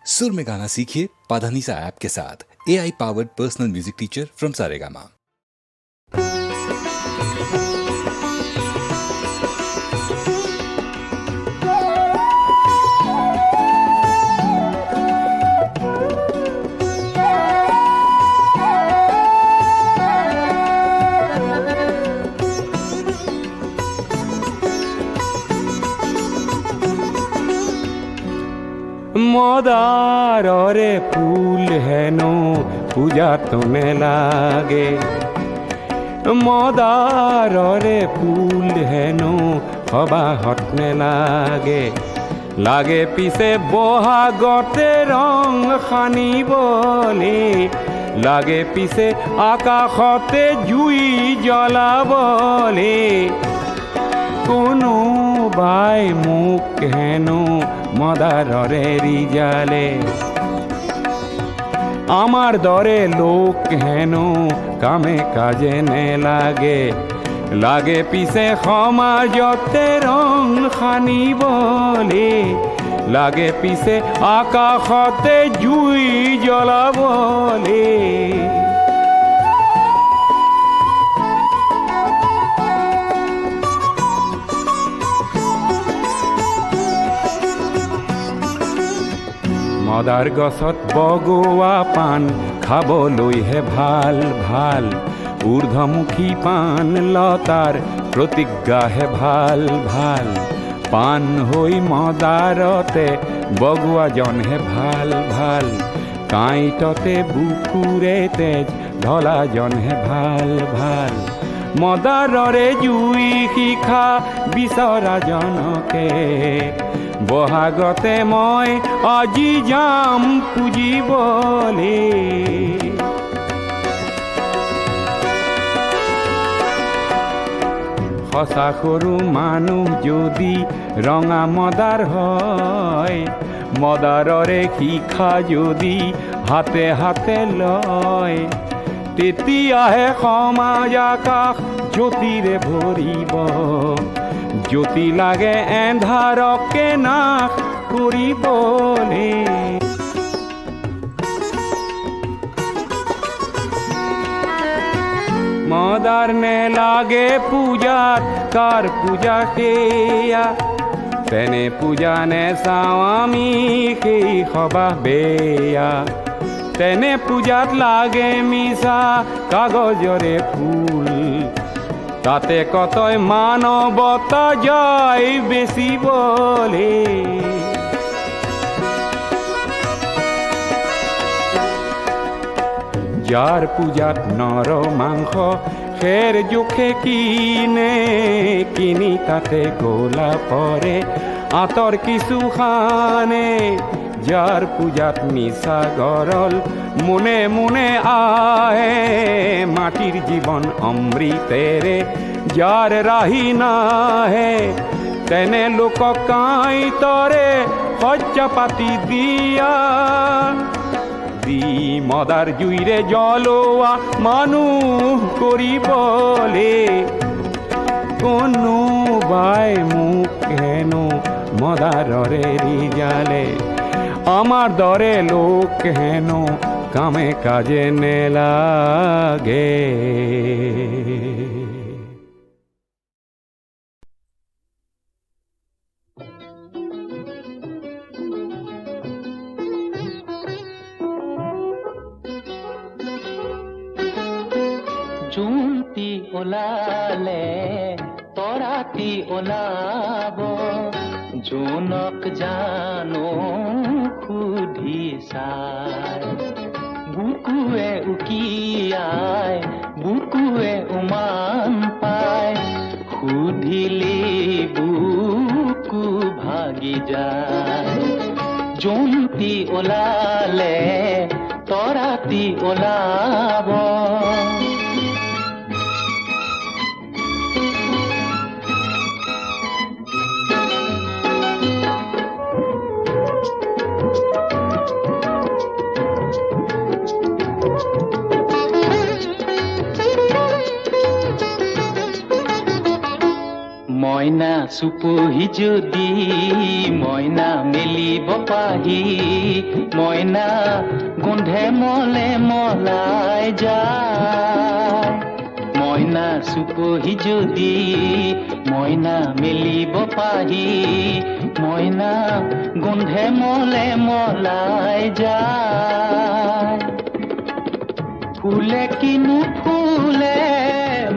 सुर में गाना सीखिए पाधानीसा ऐप के साथ। AI powered personal music teacher from Saregama. মদাররে ফুল হেন পূজা তনে লাগে, মদাররে ফুল হেন হবা হতনে লাগে, লাগে পিছে বহাগতে রং সানিবলে, লাগে পিছে আকাশতে জুই জ্বলাবলে, কোনোবাই মোক হেনো মদাররে রিজালে, আমার দরে লোক হেন কামে কাজে নে লাগে, লাগে পিছে সমাজতে রং সানিবলে, লাগে পিছে আকাশতে জুই জ্বলাবলে। মদাৰ গছত বগোৱা পাণ খাবলৈহে ভাল ভাল, ঊৰ্ধ্বমুখী পাণ লতাৰ প্ৰতিজ্ঞাহে ভাল ভাল, পাণ হৈ মদাৰতে বগোৱাজনহে ভাল ভাল, কাঁইটতে বুকুৰে তেজ ঢলাজনহে ভাল ভাল, মদাৰৰে জুই শিখা বিচৰাজনকে বহাগতে মই আজি যাম পুজিবলে। সঁচা সৰু মানুহ যদি ৰঙা মদাৰ হয়, মদাৰৰে শিখা যদি হাতে হাতে লয়, তেতিয়াহে সমাজ আকাশ জ্যোতিৰে ভৰিব, জ্যোতি লাগে এন্ধাৰকে নাশ কৰিবলে। মদাৰ নে লাগে পূজাত, কাৰ পূজা সেয়া, তেনে পূজা নে চাওঁ আমি সেই সবাহ বেয়া, তেনে পূজাত লাগে মিছা কাগজৰে ফুল, তাতে কতই মানৱতা যায় বেচিবলে। যাৰ পূজাত নৰ মাংস খেৰ জোখে কিনে, কিনি তাতে গোলা পৰে আঁতৰ কিছু খানে, যাৰ পূজাত মিছা গৰল মনে মনে আহে, মাটিৰ জীৱন অমৃতেৰে যাৰ ৰাহি নাহে, তেনে লোকক কাঁইটৰে শয্যা পাতি দিয়া, দি মদাৰ জুইৰে জ্বলোৱা মানুহ কৰিবলে। কোনোবাই মোক হেনো মদাৰৰে ৰিজালে, আমাৰ দৰে লোক হেন কামে কাজে নে লাগে। জুনটি ওলালে তৰাতি ওলাব, জোনক জানো সুধি চাই, বুকুৱে উকিয়াই বুকুৱে উমান পায়, সুধিলি বুকু ভাগি যায়। জোনটি ওলালে তৰাতি ওলাব, মইনা চুপহি যদি মইনা মেলিব পাহি মইনা গোন্ধে মলে মলাই যায় মইনা চুপহি যদি মইনা মেলিব পাহি মইনা গোন্ধে মলে মলাই যায় ফুলে কিনো ফুলে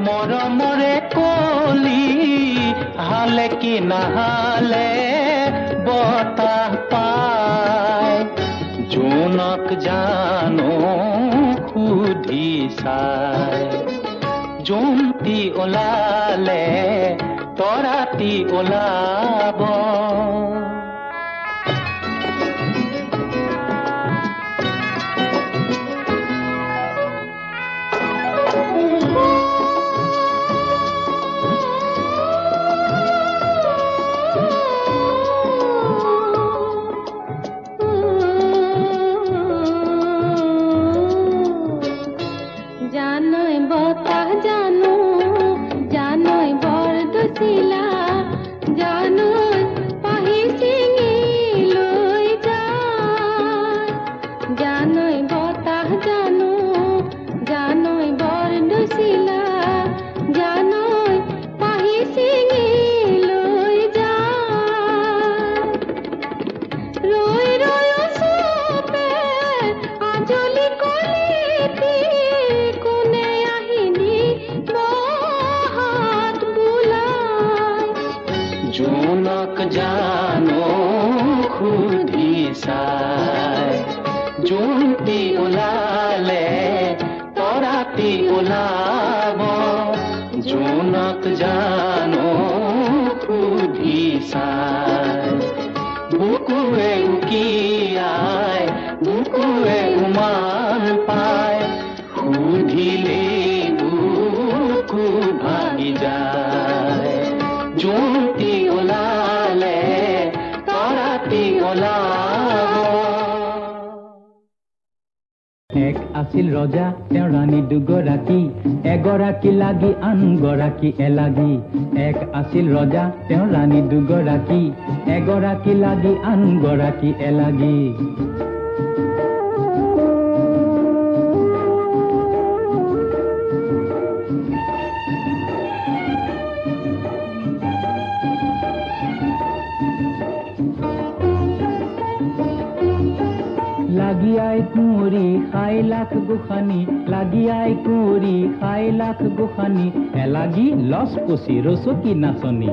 মৰমৰে কলি হালে কি নাহালে বতাহ পায় জোনক জানো সুধি চাই জোনটি ওলালে তৰাটি ওলাব জোনক জানো সুধি চাই জোনটি ওলালে তৰাটি ওলাব জোনক জানো সুধি চাই বুকুৱে উকিয়াই বুকুৱে উমান পায় সুধিলে বুকু ভাগি যায় জোনটি ওলালে তৰাটি ওলাব এক আছিল ৰজা তেওঁৰ ৰাণী দুগৰাকী এগৰাকী লাগি আনগৰাকী এলাগী এক আছিল ৰজা তেওঁৰ ৰাণী দুগৰাকী এগৰাকী লাগি আনগৰাকী এলাগী লাগিয়াই কুঁৱৰী খাই লাখ গোসানী লাগিয়াই কুঁৱৰী খাই লাখ গোসানী এলাগী লচ পচি ৰচকী নাচনী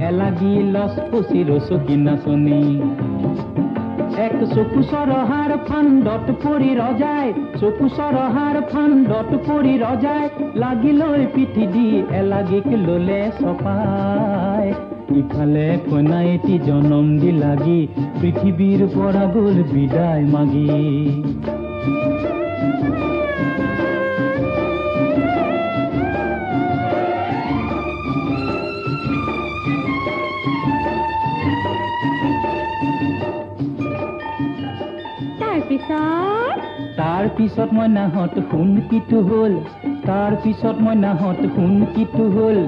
এলাগী লচ পচি ৰচকী নাচনী এক চকু চৰহাৰ ফান্দত পৰি ৰজাই চকু চৰহাৰ ফান্দত পৰি ৰজাই লাগিলৈ পিঠি দি এলাগীক ললে চপাই ইফালে কন্যা এটি জনম দি লাগি পৃথিৱীৰ পৰা গ'ল বিদায় মাগি তাৰ পিছত মই নাহত শুন কিটো হ'ল তাৰ পিছত মই নাহত শুন কিটো হ'ল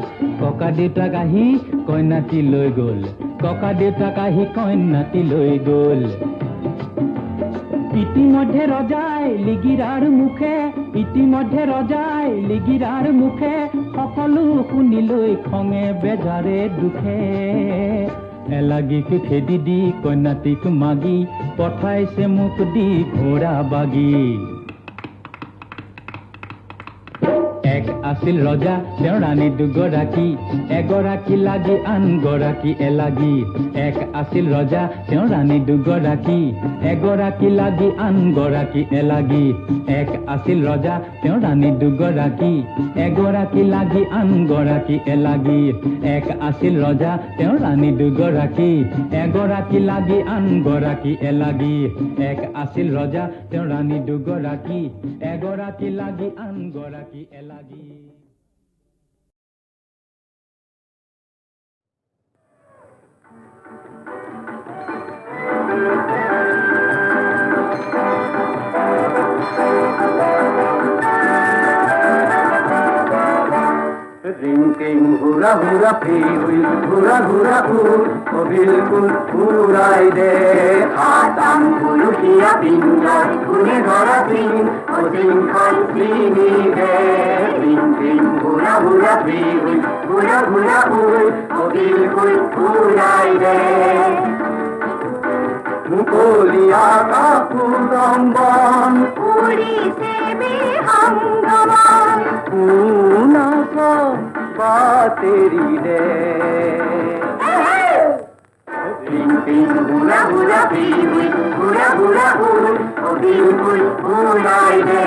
ককা দেউতাক আহি কন্যাটি লৈ গ'ল ককা দেউতাক আহি কন্যাটি লৈ গ'ল ইতিমধ্যে ৰজাই লিগিৰাৰ মুখে ইতিমধ্যে ৰজাই লিগিৰাৰ মুখে সকলো শুনি লৈ খঙে বেজাৰে দুখে এলাগীক খেদি দি কন্যাটিক মাগি পঠাইছে মোক দি ঘোঁৰা বাগি এক আছিল ৰজা তেওঁৰ ৰাণী দুগৰাকী এগৰাকী লাগি আনগৰাকী এলাগী এক আছিল ৰজা তেওঁৰ ৰাণী দুগৰাকী এগৰাকী লাগি আনগৰাকী এলাগী এক আছিল ৰজা তেওঁৰ ৰাণী দুগৰাকী এগৰাকী লাগি আনগৰাকী এলাগী এক আছিল ৰজা তেওঁৰ ৰাণী দুগৰাকী এগৰাকী লাগি আনগৰাকী এলাগী এক আছিল ৰজা তেওঁৰ ৰাণী দুগৰাকী এগৰাকী লাগি আনগৰাকী এলাগী রিংটিং ঘুরা ঘুরা ফিউল ঘুরা ঘুরা উল ও বিলকুল উড়াই দে হাতাম পুলুকিয়া পিঞ্জর ঘুরে ধরা দিন ও শৃঙ্খল চিনি দে রিং রিং ঘুরা ঘুরা ফিউল ঘুরা ঘুরা উল ও বিলকুল উড়াই দে মুকলিয়া কাপুরম্বন উড়িতে বিহঙ্গমান উনাস বাতেরি দে রিং রিং ঘুরা ঘুরা ফিউল ঘুরা ঘুরা উল ও বিলকুল উড়াই দে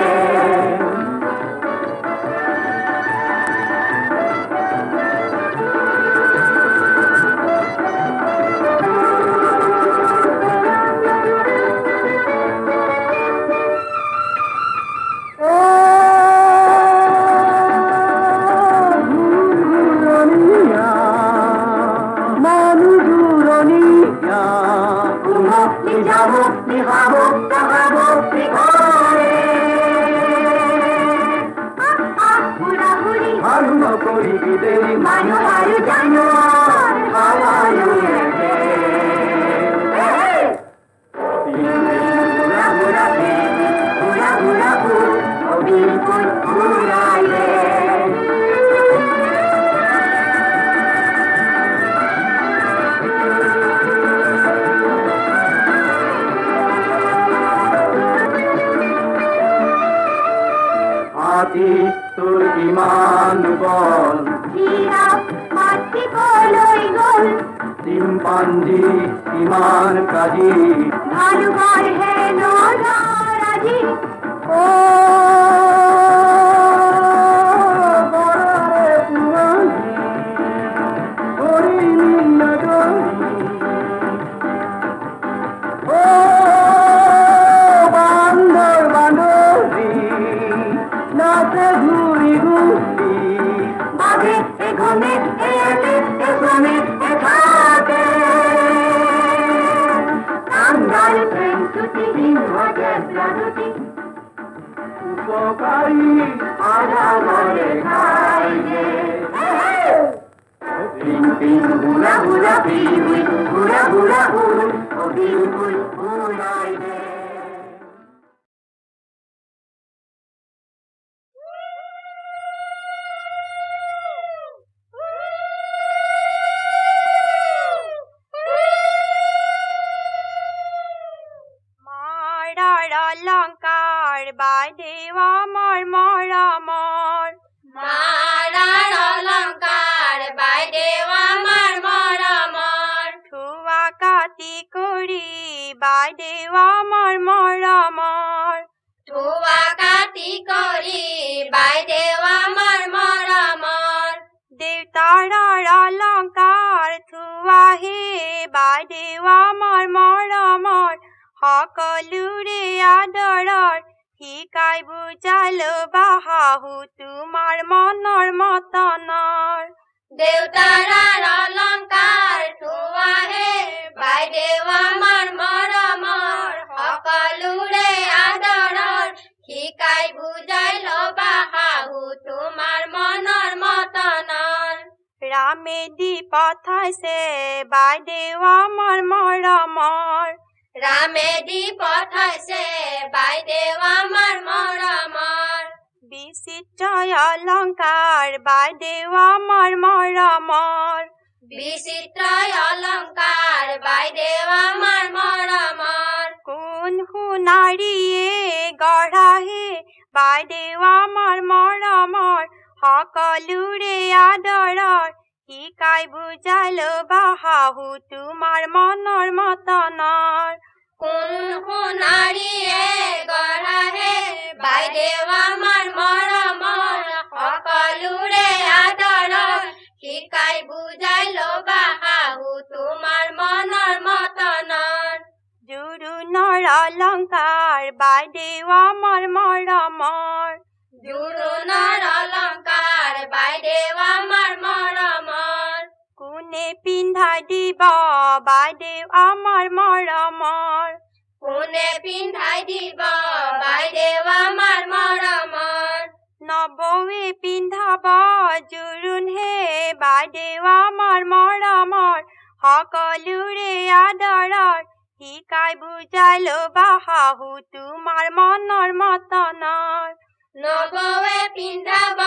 Mano haru janwar hawalu lege Gura gura baby gura gura boo o bilkul uraye Ati তোর ইমান বল জিরাফ হাতি বলই গোল চিম্পাঞ্জি ইমান কাজী ভালুকার হেন রাজি ও বড়রে পুরানি হরিণী নগরী ও বান্দর বান্দরী নাচে ঘুরি ঘুরি বাঘে এ ঘুমে এ এলে এ ঘুমে এ থাকে কাঙ্গাল প্রেম ছুটি সিংহ জেব্রা দুটি উপকারী আধা বলে খাই যে রিং রিং ঘুরা ঘুরা ফিউল ঘুরা ঘুরা উল ও বিলকুল উড়াই দে লঙ্কার বাইদেওয়া মর মরা মর মারার অলঙ্কার বাইদেওয়া মার মরা মর ঠুয়া কাতি করি বাইদেওয়া মর মরা মর ধুয়া কাতি করি বাইদেওয়া মার মরা মর দেউতারার অলঙ্কার থুয়া হে বাইদেওয়া মর মরা মর সকলুরে আদৰৰ শিকাই বুজালো বাহাহু তোমাৰ মনৰ মতনৰ দেউতাৰাৰ অলংকাৰ ধুৱাহে বাইদেৱা মাৰ মৰমৰ সকলোৰে আদৰৰ শিকাই বুজাই ল'বা শাহু তোমাৰ মনৰ মতনৰ ৰামে দি পঠাইছে বাইদেৱা মোৰ মৰমৰ ৰামে দি পঠাইছে বাইদেৱা মাৰ মৰমৰ বিচিত্ৰ অলংকাৰ বাইদেৱা মোৰ মৰমৰ বিচিত্ৰ অলংকাৰ বাইদেৱা মাৰ মৰমৰ কোন সোণাৰীয়ে গঢ়াহে বাইদেৱা মোৰ মৰমৰ সকলোৰে আদৰৰ শিকাই বুজালো বাহাহু তোমাৰ মনৰ মতনৰ কোন সোণাৰীয়ে গঢ়াহে বাইদেৱা মাৰ মৰমৰ সকলোৰে আদৰৰ শিকাই বুজাই ল'বা শাহু তোমাৰ মনৰ মতনৰ জোৰোণৰ অলংকাৰ বাইদেৱা মোৰ মৰমৰ জোৰোণৰ অলংকাৰ বাইদেৱা মাৰ মৰমৰ কোনে পিন্ধাই দিব বাইদেউ আমাৰ মৰমৰ কোনে পিন্ধাই দিব বাইদেৱা মাৰ মৰমৰ নবৌৱে পিন্ধাব জোৰোণ হে বাইদেউ আমাৰ মৰমৰ সকলোৰে আদৰৰ শিকাই বুজাই ল'বা শাহু তোমাৰ মনৰ মতনৰ নবৌৱে পিন্ধাব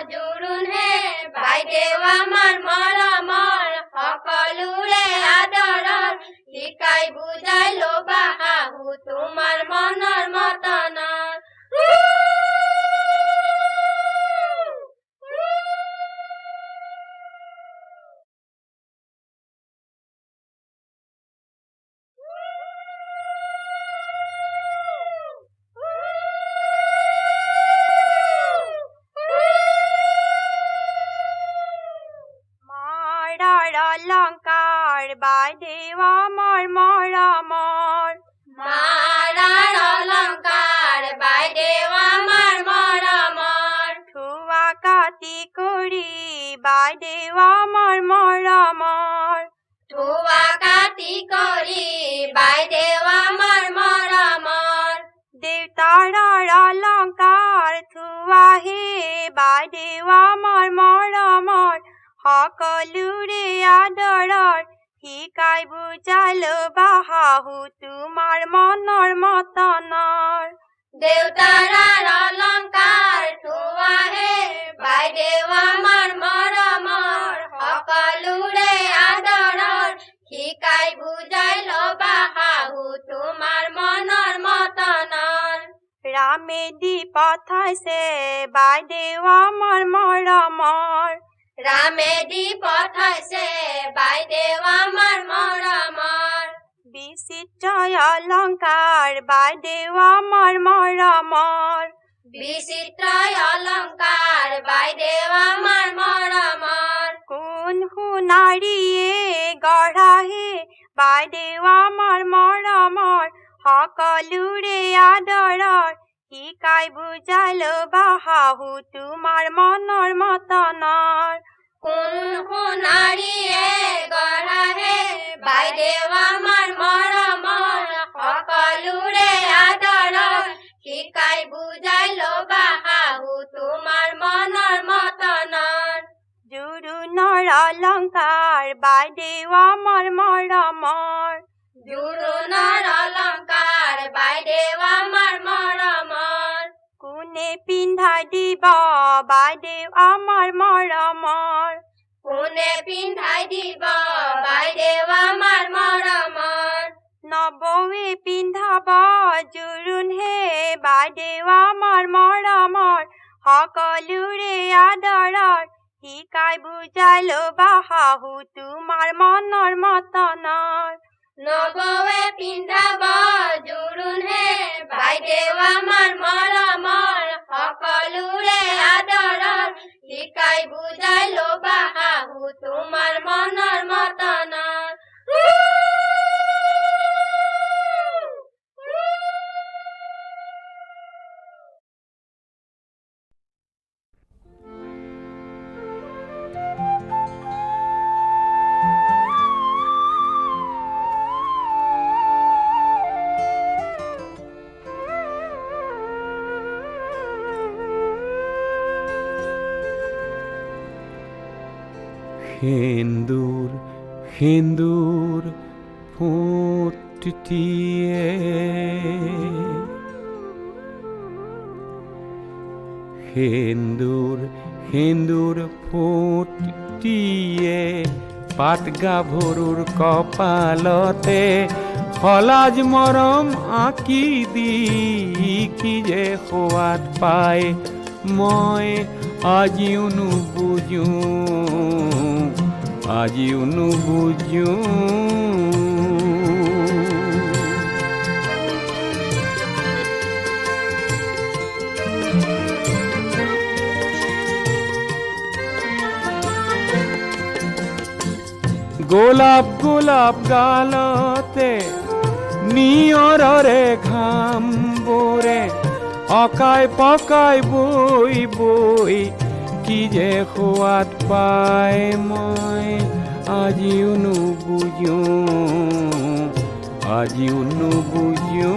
জোৰোণ হে বাইদেউ আমাৰ মৰমৰ সকলোৰে আদৰৰ শিকাই বুজাই ল'বা শাহু তোমাৰ মনৰ মতনৰ অলংকাৰ বাইদেউ আমাৰ মৰমৰ মাৰাৰ অলংকাৰ বাইদেউ আমাৰ মৰমৰ থোৱা কাটি কৰি বাইদেউ আমাৰ মৰমৰ ধোৱা কাটি কৰি বাইদেউ আমাৰ মৰমৰ দেউতাৰ অলংকাৰ থোৱা হে বাইদেউ আমাৰ মৰমৰ সকলোৰে আদৰৰ শিকাই বুজাই ল'বা শাহু তোমাৰ মনৰ মতনৰ দেউতাৰ অলংকাৰ থোৱা হে বাইদেউ আমাৰ মৰমৰ সকলোৰে আদৰৰ শিকাই বুজাই ল'বা শাহু তোমাৰ মনৰ মতনৰ ৰামে দি পঠাইছে বাইদেউ আমাৰ মৰমৰ ৰামে দি পঠাইছে বাইদেউ আমাৰ মৰমৰ বিচিত্ৰ অলংকাৰ বাইদেউ আমাৰ মৰমৰ বিচিত্ৰ অলংকাৰ বাইদেউ আমাৰ মৰমৰ কোন সোণাৰীয়ে গঢ়া হে বাইদেউ আমাৰ মৰমৰ সকলোৰে আদৰৰ শিকাই বুজাই ল'বা শাহু তোমাৰ মনৰ মতনৰ কোন সোণাৰীয়ে গঢ়া হে বাইদেউ আমাৰ মৰমৰ সকলোৰে আদৰৰ শিকাই বুজাই ল'বা শাহু তোমাৰ মনৰ মতনৰ জোৰোণৰ অলংকাৰ বাইদেউ আমাৰ মৰমৰ জোৰোণৰ অলংকাৰ বাইদেউ আমাৰ মৰমৰ কোনে পিন্ধাই দিব বাইদেউ আমাৰ মৰমৰ কোনে পিন্ধাই দিব বাইদেউ আমাৰ মৰমৰ নবৌৱে পিন্ধাব জোৰোণ হে বাইদেউ আমাৰ মৰমৰ সকলোৰে আদৰৰ শিকাই বুজাই ল'বা শাহু তোমাৰ মনৰ মতনৰ নবৌৱে পিন্ধাব জোৰোণ হে বাইদেউ আমাৰ মৰমৰ সকলোৰে আদৰৰ শিকাই বুজাই ল'বা শাহু তোমাৰ মনৰ মতনৰ সেন্দুৰ সেন্দুৰ ফুটিয়ে সেন্দুৰ সেন্দুৰ ফুটিয়ে পাট গাভৰুৰ কপালতে সলাজ মৰম আঁকি দি কি যে সোৱাদ পায় মই আজিও নুবুজো আজিও নুবুজো গোলাপ গোলাপ গালতে নিয়ৰৰে ঘাম বোৰে অকাই পকাই বৈ বৈ কি যে সোৱাদ পায় মই আজিও নুবুজো আজিও নুবুজো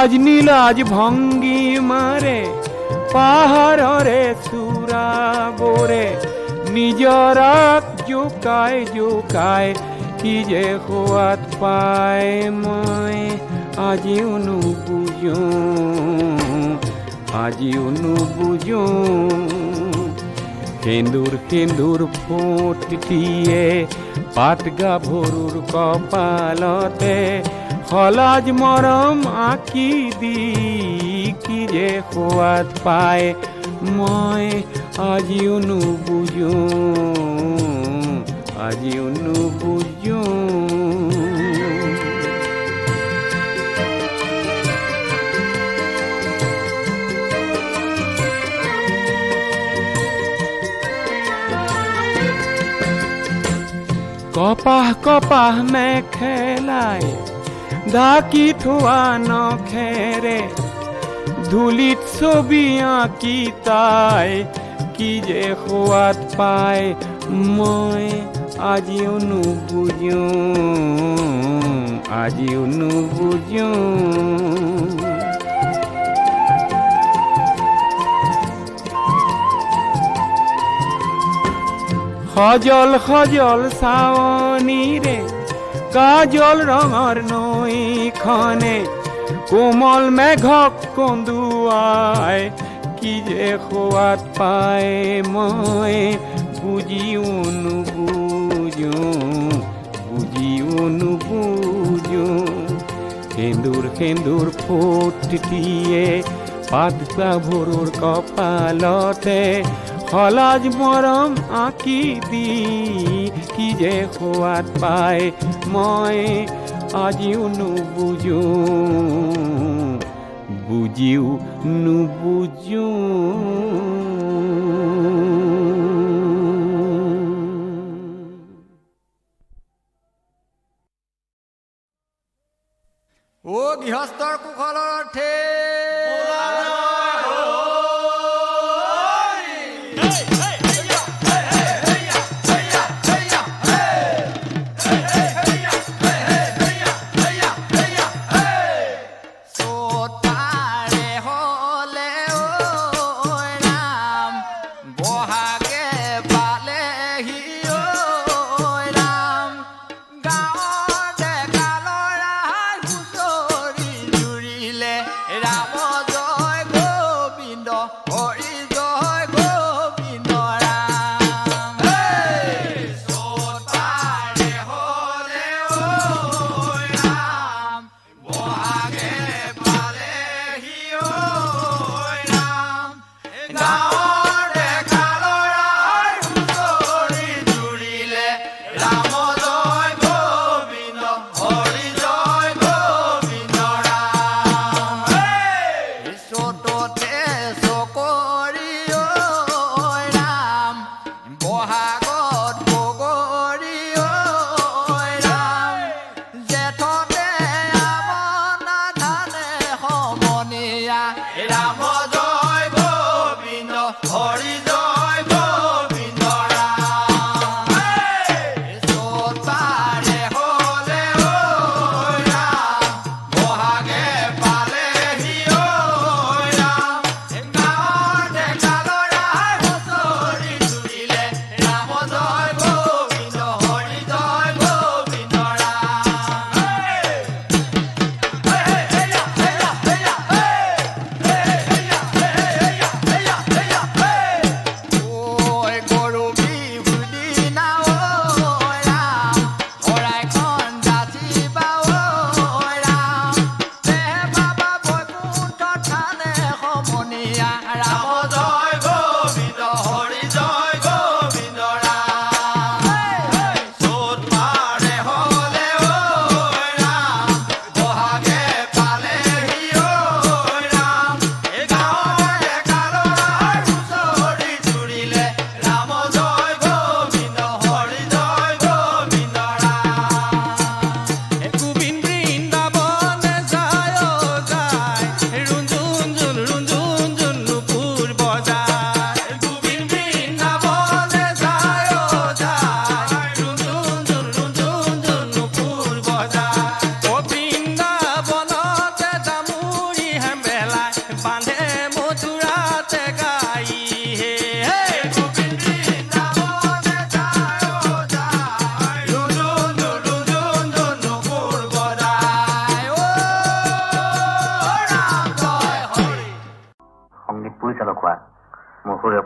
লাজ ভঙ্গি মাৰে পাহাড়ৰে সুৰা বোৰে নিজৰাক জোকায় জোকায় কি যে খোৱাত পায় মই আজিও নুবুজো সেন্দুৰ ফোট দিয়ে পাত গাভৰুৰ কপালতে সলাজ মৰম আঁকি দি কি যে খোৱাত পায় মই আজিও নুবুজো কপাহ মেখেলায় ঢাকি থোৱা নখেৰে ধূলিত ছবি আঁকি তাই কি যে খোৱাত পায় মই আজিও নুবুজো সজল চাৱনীৰে কাজল ৰঙৰ নৈখনে কোমল মেঘক কন্দুৱাই কি যে খোৱাত পায় মই বুজিও নুবুজো সেন্দুৰ ফোট দিয়ে পাত গাভৰুৰ কপালতে সলাজ মৰম আঁকি দি কি যে খোৱাত পায় মই আজিও নুবুজো ও গৃহস্থৰ কুশলৰ অৰ্থে Era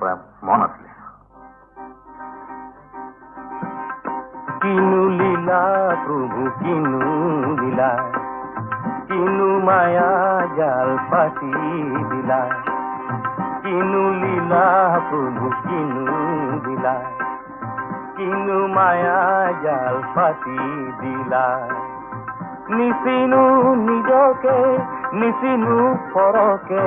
পৰা মন আছিলে। কিনু লীলা প্ৰভু কিনু লীলা, কিনু মায়া জাল পাতি দিলা, কিনু লীলা প্ৰভু কিনু দিলা, কিনু মায়া জাল পাতি দিলা। নিচিনু নিজকে নিচিনু পৰকে,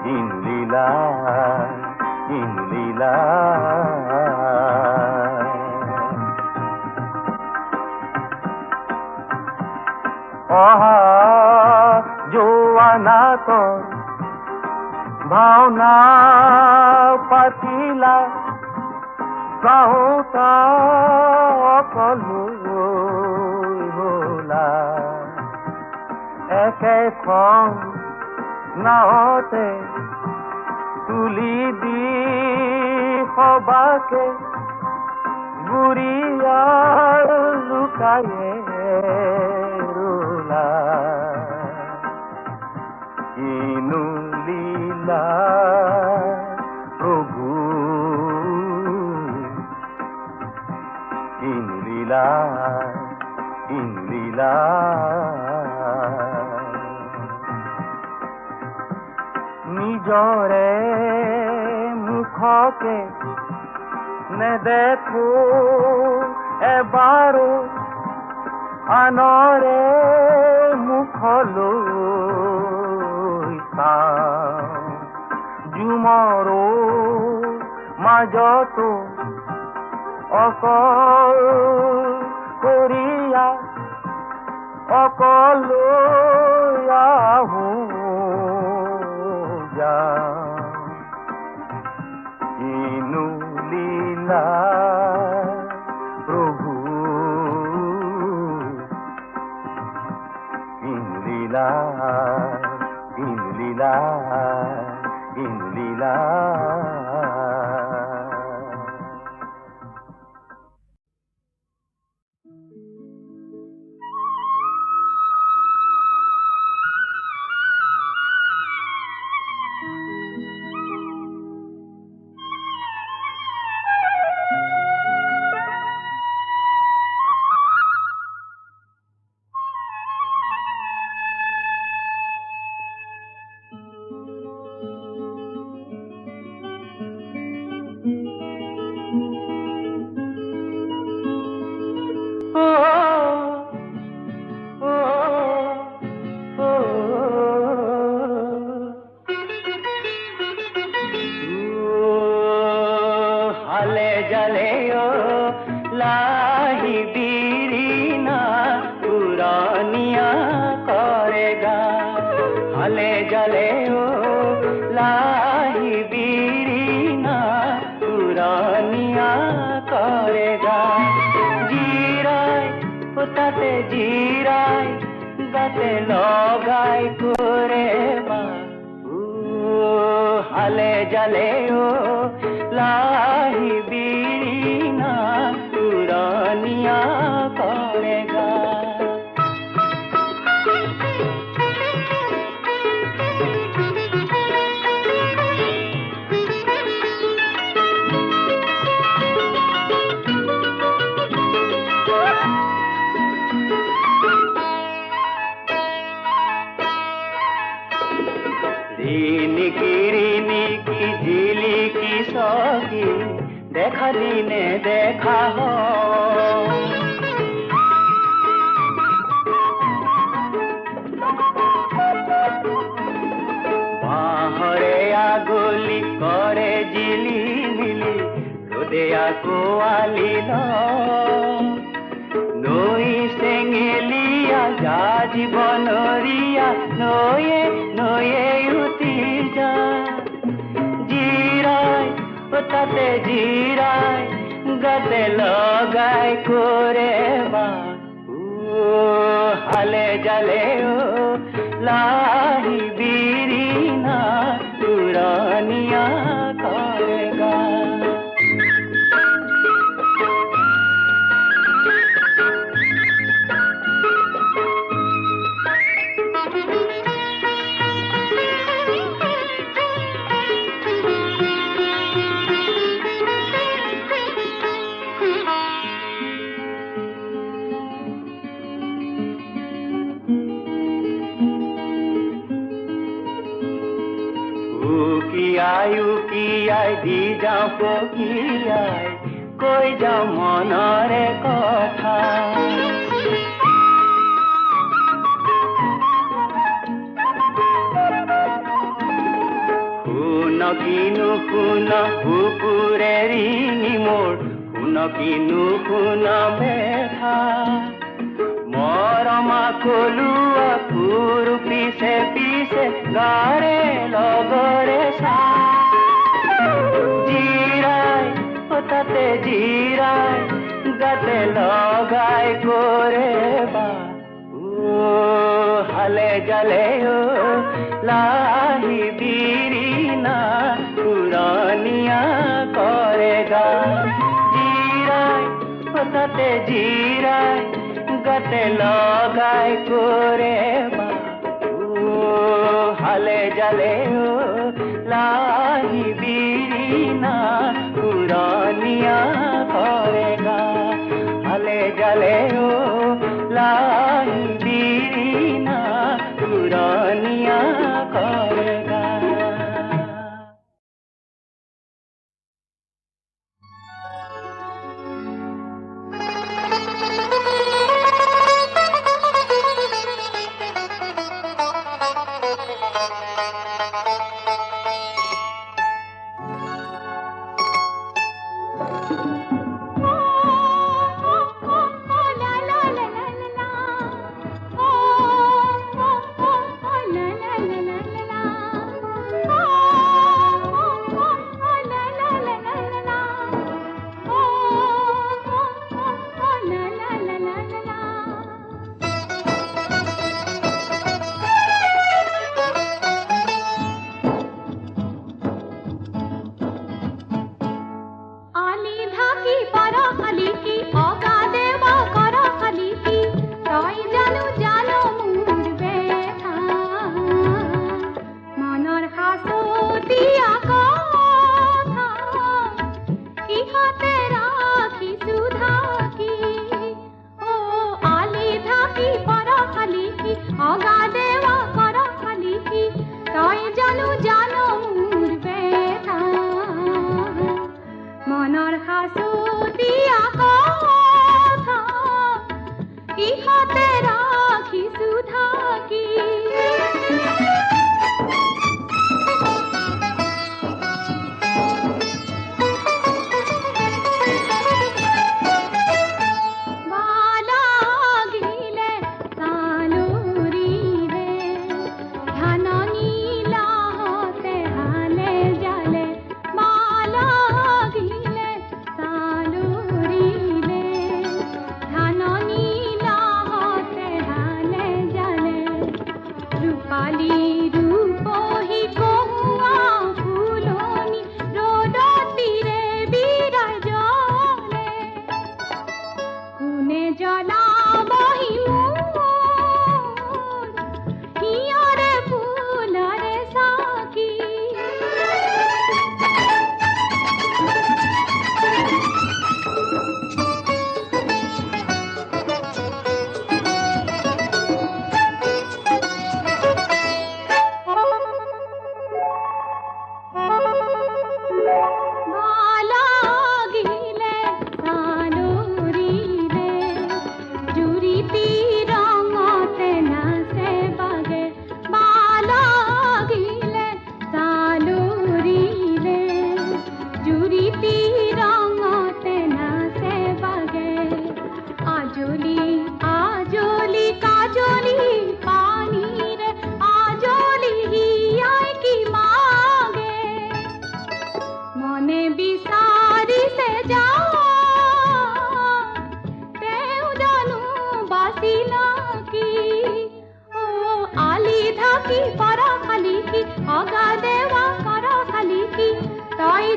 কিনু লীলা কিনু লীলা। অহা জোৱানাতৰ ভাওনা পাতিলা, চাওঁতা অকলো হলা। একেখন নাৱতে তুলি দি সবাকে বুঢ়িয়াৰ লুকায়ে ৰোলা। কিনু লীলা প্ৰভু কিনু লীলা কিনু লীলা। নিজৰে মুখকে নেদেখো এবাৰো, আনৰে মুখলৈ চাওঁ। জুমৰো মাজতো অকল কৰিয়া অকলৈ আহোঁ যাওঁ। কিনু লীলা প্ৰভু কিনু লীলা কিনু লীলা কিনু লীলা। দেখা দিনে দেখা বাহরে আগলি করে জিলি মিলি রোদে আকোয়ালি নই সেঙেলিয়া যা জীবনরিয়া নয়ে নয়ে উতি যা জিরায় তাতে জিরায় গাতে লগাই করে বা হালে জালে ও লাহি বিরি না তুরানিয়া করে গা উকিয়াই উকিয়াই দি যাওঁ পকিয়াই কৈ যাওঁ মনৰে কথা শুন কিনো শুন কুকুৰে ৰিঙি মোৰ শুন কিনো শুন বেঠা মৰমা কলুৱা ফুৰ পিছে পিছে গাৰে লগৰে চা জিৰাই তাতে জিৰাই গাতে লগাই কৰে বা হালে জালে লাহি বিৰিনা পুৰণীয়া কৰে গা জিৰাই তাতে জিৰাই গাতে লগাই কৰে হালে জালে লাহি বিৰিনা পুৰানিয়া কৰে গা হালে জালে লাহি বিৰিনা পুৰানিয়া কৰে গা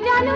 জানো